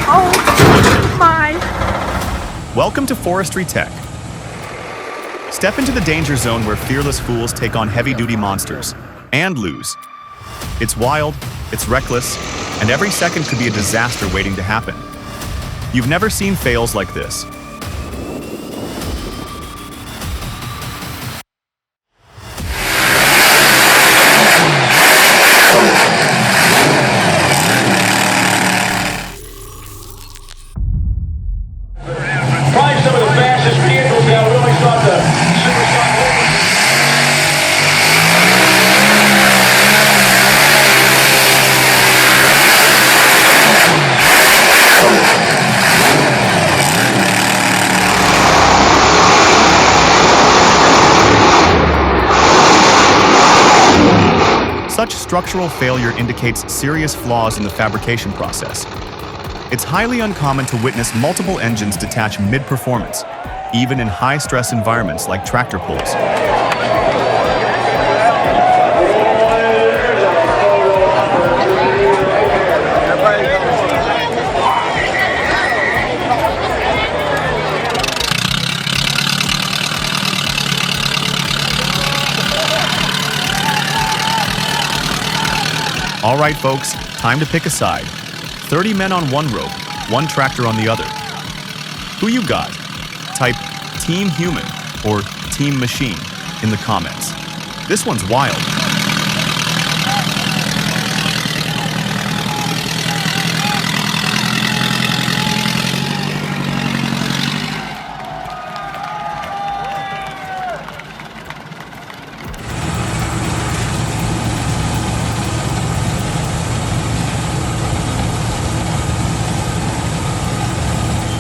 Oh my. Welcome to Forestry Tech. Step into the danger zone where fearless fools take on heavy-duty monsters and lose. It's wild, it's reckless, and every second could be a disaster waiting to happen. You've never seen fails like this. Probably some of the fastest vehicles now really start to Such structural failure indicates serious flaws in the fabrication process. It's highly uncommon to witness multiple engines detach mid-performance, even in high-stress environments like tractor pulls. All right, folks, time to pick a side. 30 men on one rope, one tractor on the other. Who you got? Type Team Human or Team Machine in the comments. This one's wild.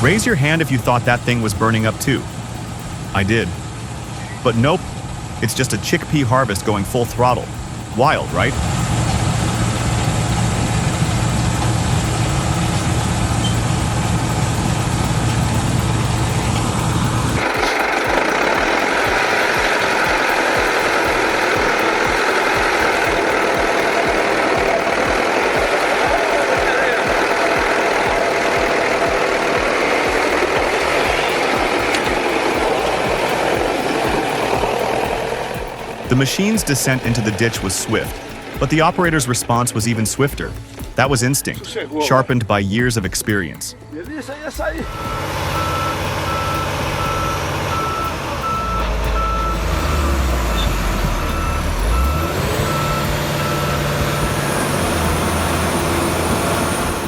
Raise your hand if you thought that thing was burning up too. I did. But nope, it's just a chickpea harvest going full throttle. Wild, right? The machine's descent into the ditch was swift, but the operator's response was even swifter. That was instinct, sharpened by years of experience.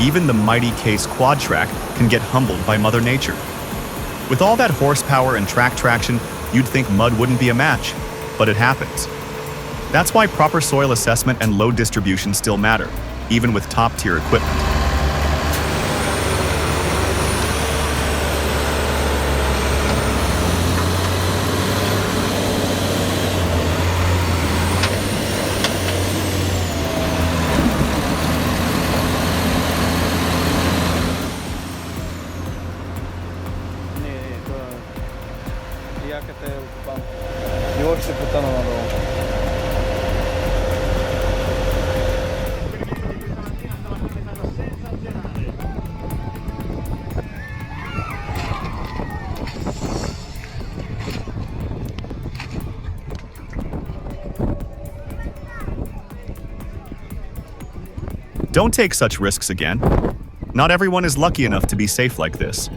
Even the mighty Case quad track can get humbled by Mother Nature. With all that horsepower and track traction, you'd think mud wouldn't be a match. But it happens. That's why proper soil assessment and load distribution still matter, even with top-tier equipment. Don't take such risks again. Not everyone is lucky enough to be safe like this.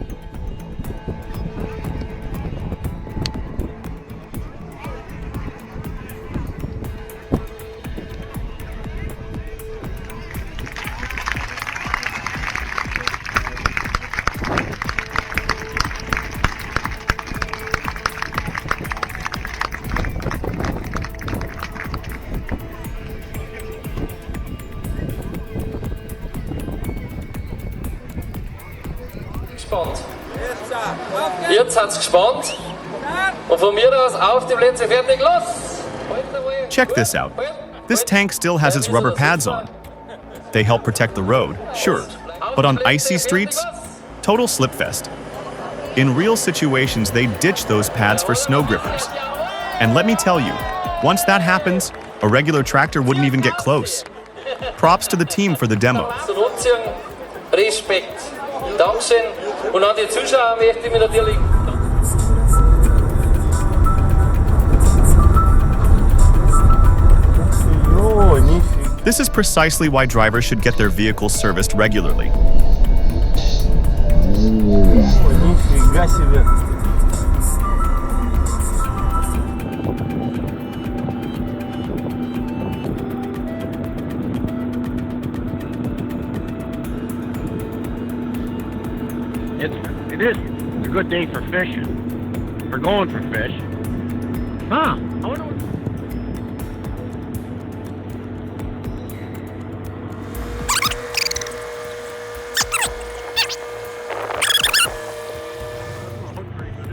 Jetzt hat's gespannt. Und von mir aus auf die Plätze, fertig, los! Check this out. This tank still has its rubber pads on. They help protect the road, sure, but on icy streets, total slipfest. In real situations, they ditch those pads for snow grippers. And let me tell you, once that happens, a regular tractor wouldn't even get close. Props to the team for the demo. Zur Nutzung, Respekt. Dankeschön. Und an die Zuschauer möchte ich mich natürlich... This is precisely why drivers should get their vehicles serviced regularly. Нифига себе. It is. It's a good day for fishing. For going for fish. Huh. I wonder what...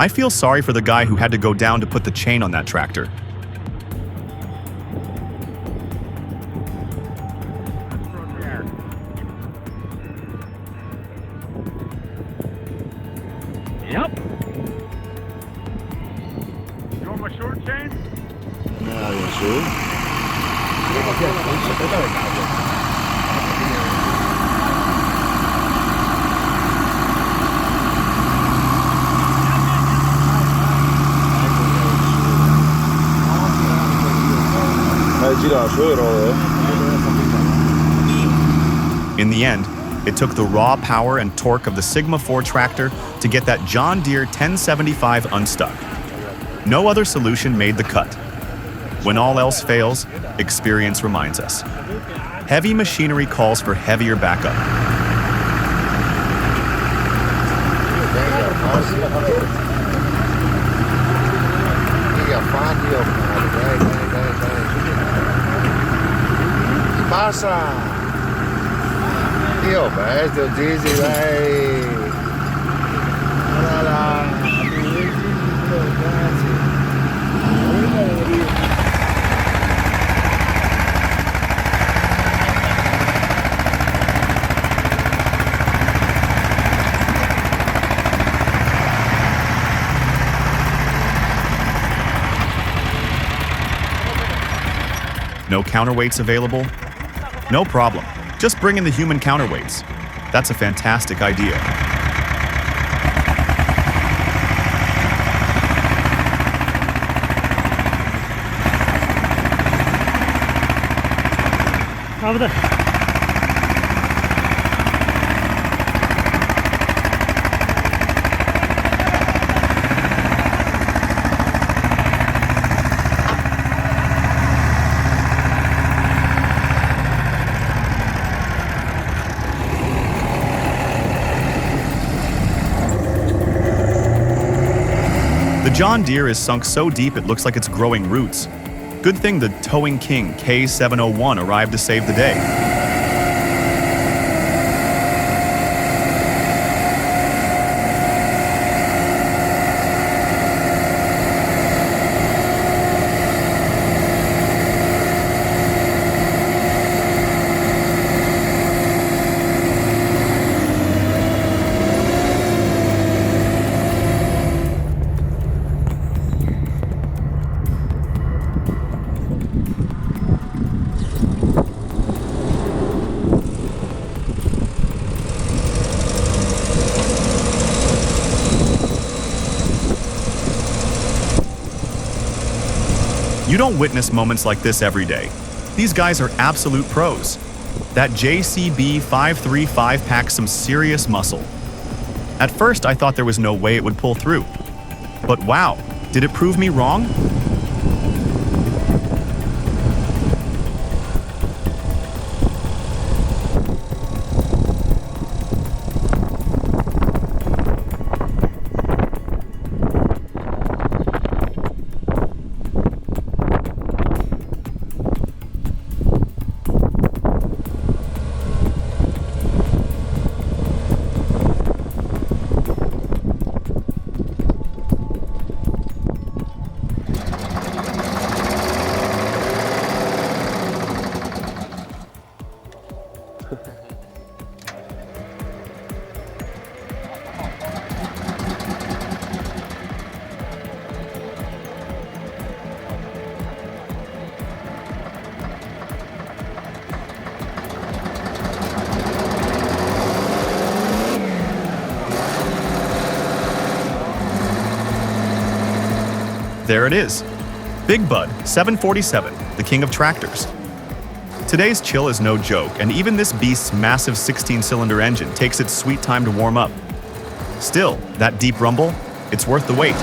I feel sorry for the guy who had to go down to put the chain on that tractor. Yep. You want my short chain? No, bien sûr. In the end, it took the raw power and torque of the Sigma 4 tractor to get that John Deere 1075 unstuck. No other solution made the cut. When all else fails, experience reminds us. Heavy machinery calls for heavier backup. Passa! Io, bello, Dizzy, dai! No counterweights available? No problem. Just bring in the human counterweights. That's a fantastic idea. Правда? The John Deere is sunk so deep it looks like it's growing roots. Good thing the Towing King K701 arrived to save the day. You don't witness moments like this every day. These guys are absolute pros. That JCB 535 packs some serious muscle. At first, I thought there was no way it would pull through. But wow, did it prove me wrong? There it is. Big Bud 747, the king of tractors. Today's chill is no joke, and even this beast's massive 16-cylinder engine takes its sweet time to warm up. Still, that deep rumble, it's worth the wait.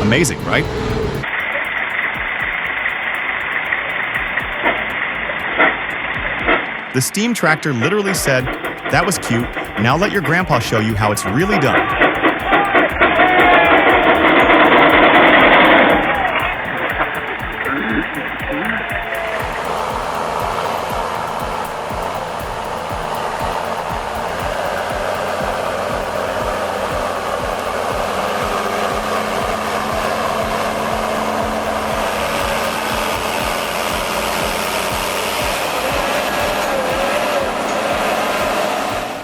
Amazing, right? The steam tractor literally said, "That was cute, now let your grandpa show you how it's really done."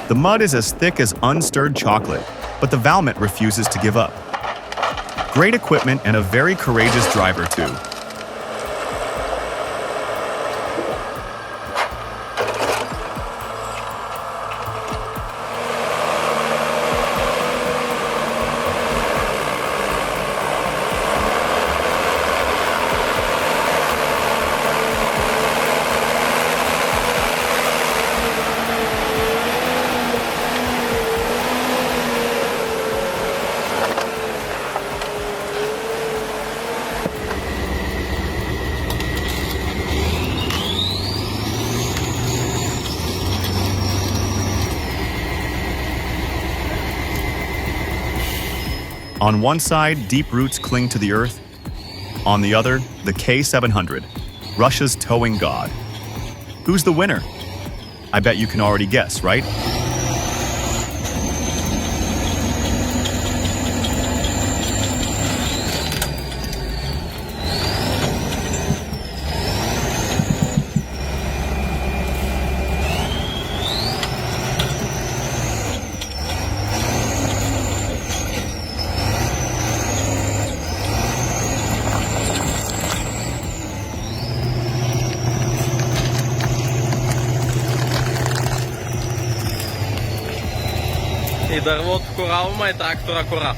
The mud is as thick as unstirred chocolate, but the Valmet refuses to give up. Great equipment and a very courageous driver, too. On one side, deep roots cling to the earth. On the other, the K700, Russia's towing god. Who's the winner? I bet you can already guess, right? И дървото в коралма и трактора кора.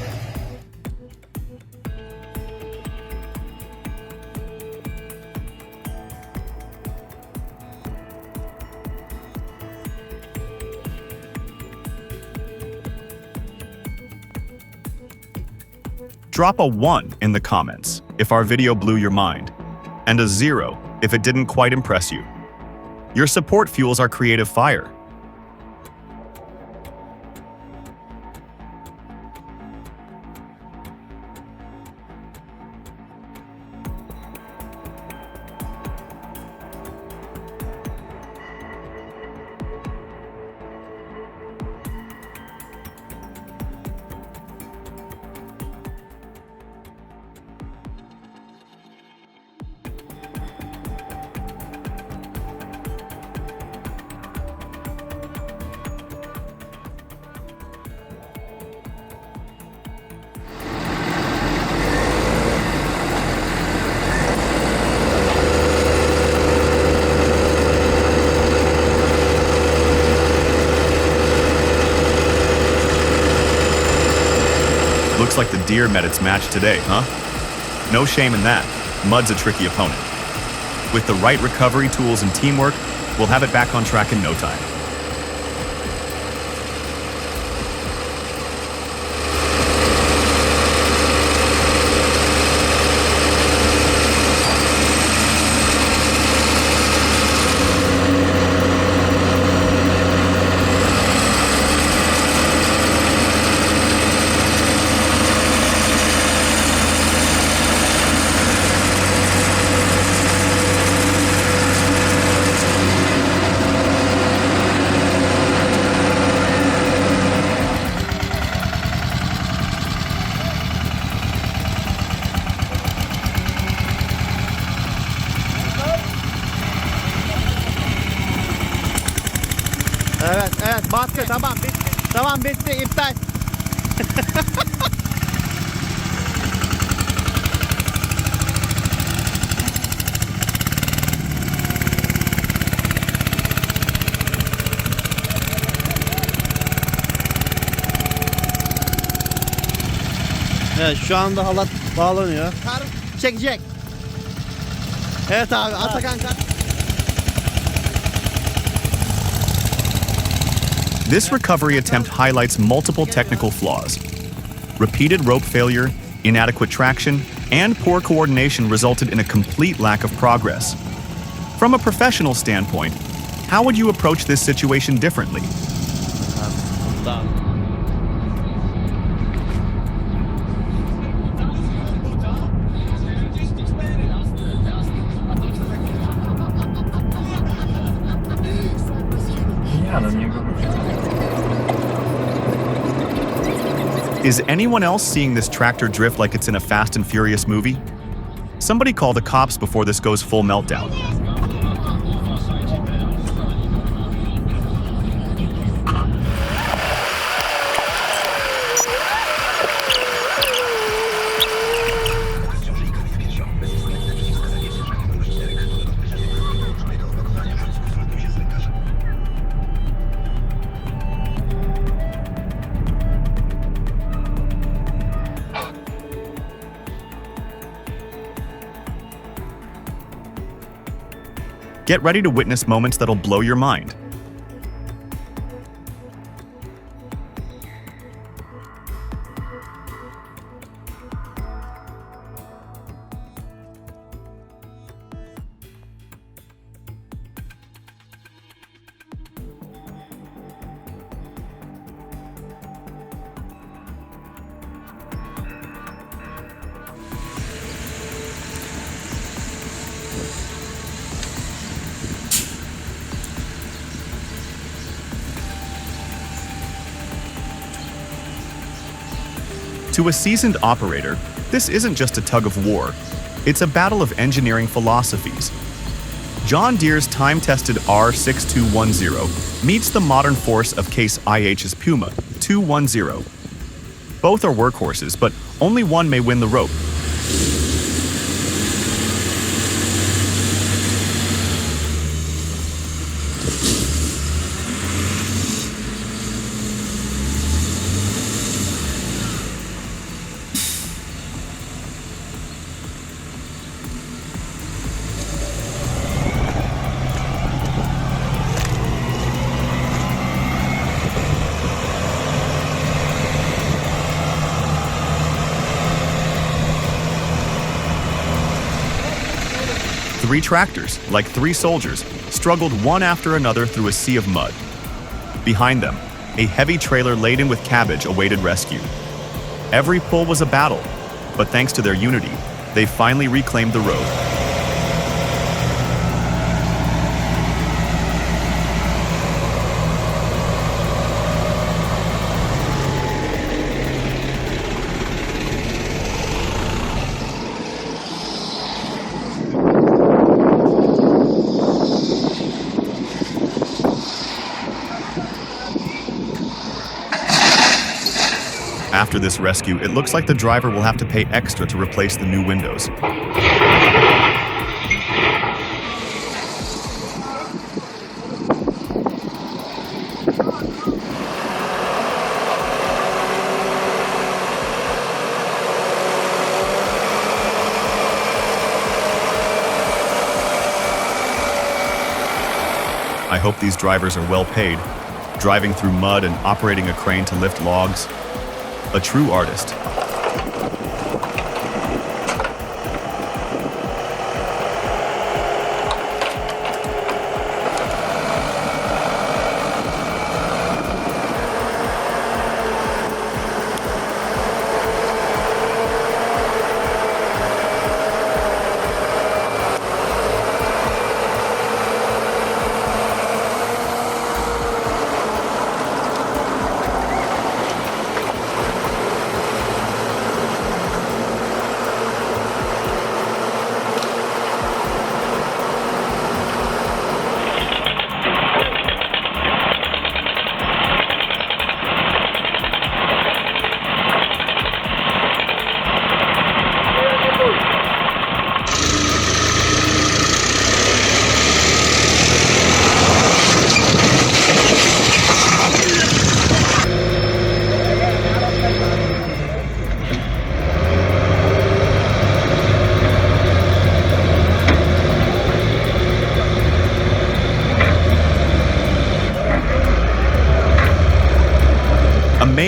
Drop a 1 in the comments if our video blew your mind, and a 0 if it didn't quite impress you. Your support fuels our creative fire. Looks like the deer met its match today, huh? No shame in that. Mud's a tricky opponent. With the right recovery tools and teamwork, we'll have it back on track in no time. Battı tamam bitti. Tamam bitti iptal. Evet şu anda halat bağlanıyor. Kar çekecek. Evet abi Atakan kar. This recovery attempt highlights multiple technical flaws. Repeated rope failure, inadequate traction, and poor coordination resulted in a complete lack of progress. From a professional standpoint, how would you approach this situation differently? Is anyone else seeing this tractor drift like it's in a Fast and Furious movie? Somebody call the cops before this goes full meltdown. Get ready to witness moments that'll blow your mind. To a seasoned operator, this isn't just a tug of war. It's a battle of engineering philosophies. John Deere's time-tested R6210 meets the modern force of Case IH's Puma 210. Both are workhorses, but only one may win the rope. Three tractors, like three soldiers, struggled one after another through a sea of mud. Behind them, a heavy trailer laden with cabbage awaited rescue. Every pull was a battle, but thanks to their unity, they finally reclaimed the road. After this rescue, it looks like the driver will have to pay extra to replace the new windows. I hope these drivers are well paid, driving through mud and operating a crane to lift logs. A true artist.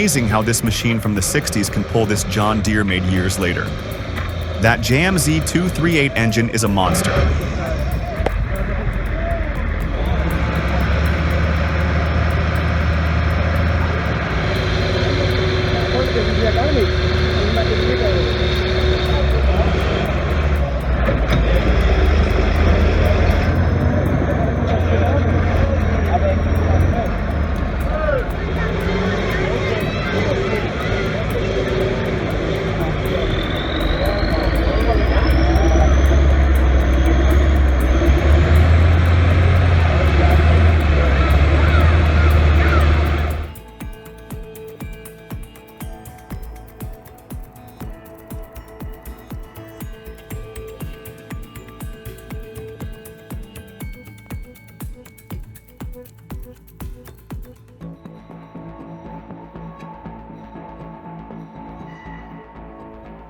amazing how this machine from the 60s can pull this John Deere made years later. That JMZ 238 engine is a monster.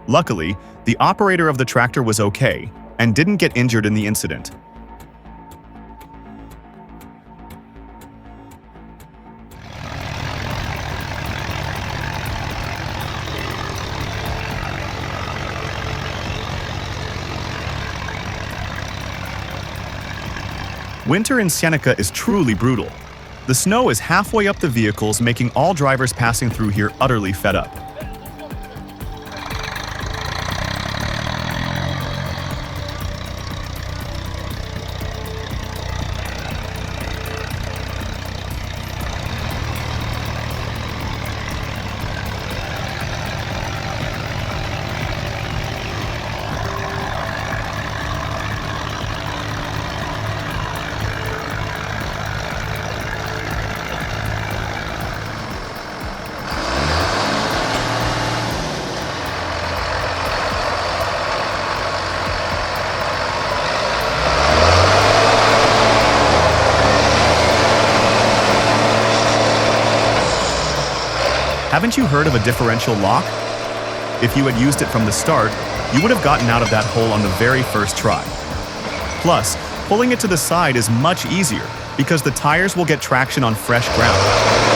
Luckily, the operator of the tractor was okay and didn't get injured in the incident. Winter in Seneca is truly brutal. The snow is halfway up the vehicles, making all drivers passing through here utterly fed up. Haven't you heard of a differential lock? If you had used it from the start, you would have gotten out of that hole on the very first try. Plus, pulling it to the side is much easier because the tires will get traction on fresh ground.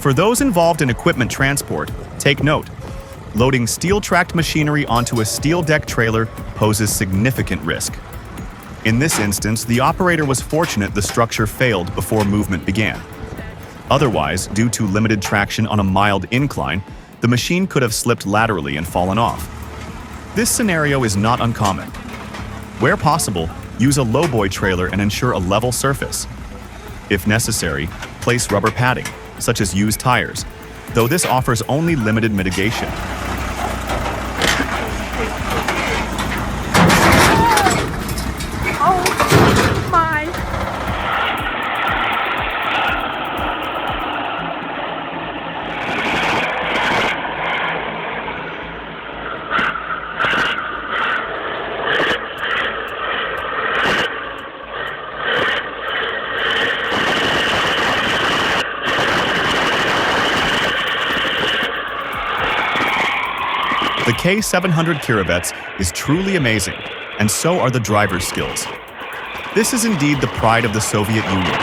For those involved in equipment transport, take note. Loading steel-tracked machinery onto a steel deck trailer poses significant risk. In this instance, the operator was fortunate the structure failed before movement began. Otherwise, due to limited traction on a mild incline, the machine could have slipped laterally and fallen off. This scenario is not uncommon. Where possible, use a lowboy trailer and ensure a level surface. If necessary, place rubber padding, such as used tires, though this offers only limited mitigation. Oh my. The K700 Kirovets is truly amazing, and so are the driver's skills. This is indeed the pride of the Soviet Union.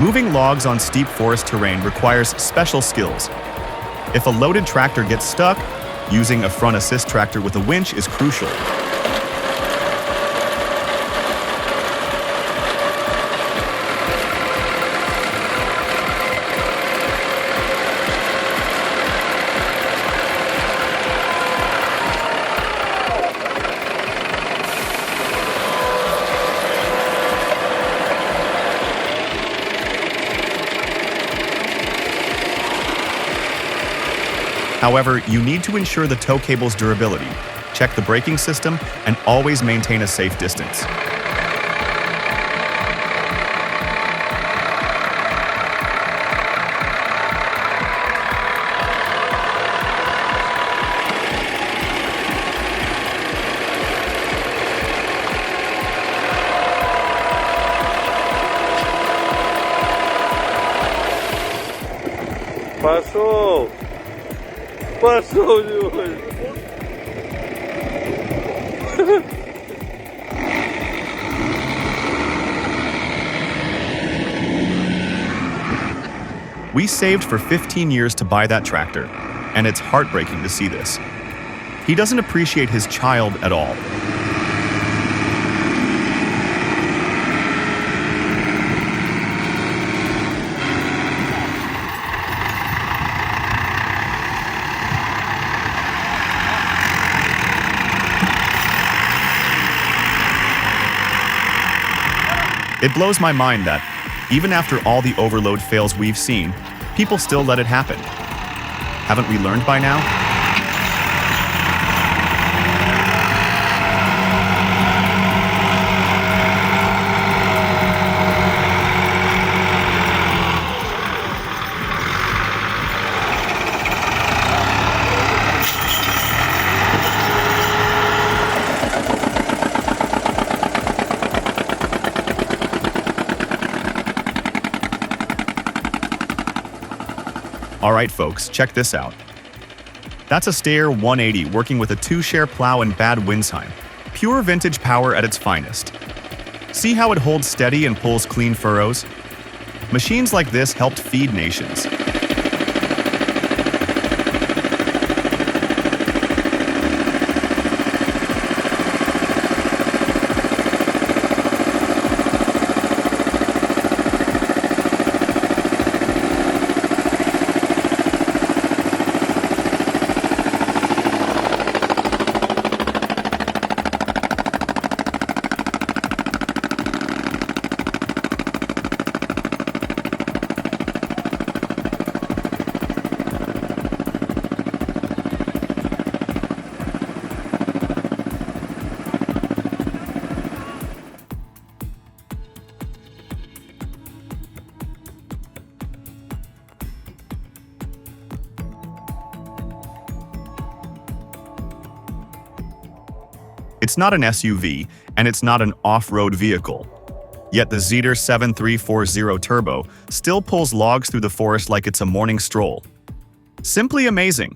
Moving logs on steep forest terrain requires special skills. If a loaded tractor gets stuck, using a front assist tractor with a winch is crucial. However, you need to ensure the tow cable's durability, check the braking system, and always maintain a safe distance. Passou! Passou de hoje! We saved for 15 years to buy that tractor, and it's heartbreaking to see this. He doesn't appreciate his child at all. It blows my mind that, even after all the overload fails we've seen, people still let it happen. Haven't we learned by now? All right, folks, check this out. That's a Steyr 180 working with a 2-share plow and bad Windsheim. Pure vintage power at its finest. See how it holds steady and pulls clean furrows? Machines like this helped feed nations. It's not an SUV, and it's not an off-road vehicle. Yet the Zetor 7340 Turbo still pulls logs through the forest like it's a morning stroll. Simply amazing.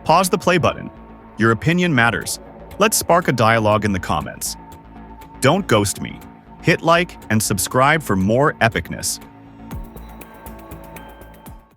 Pause the play button. Your opinion matters. Let's spark a dialogue in the comments. Don't ghost me. Hit like and subscribe for more epicness.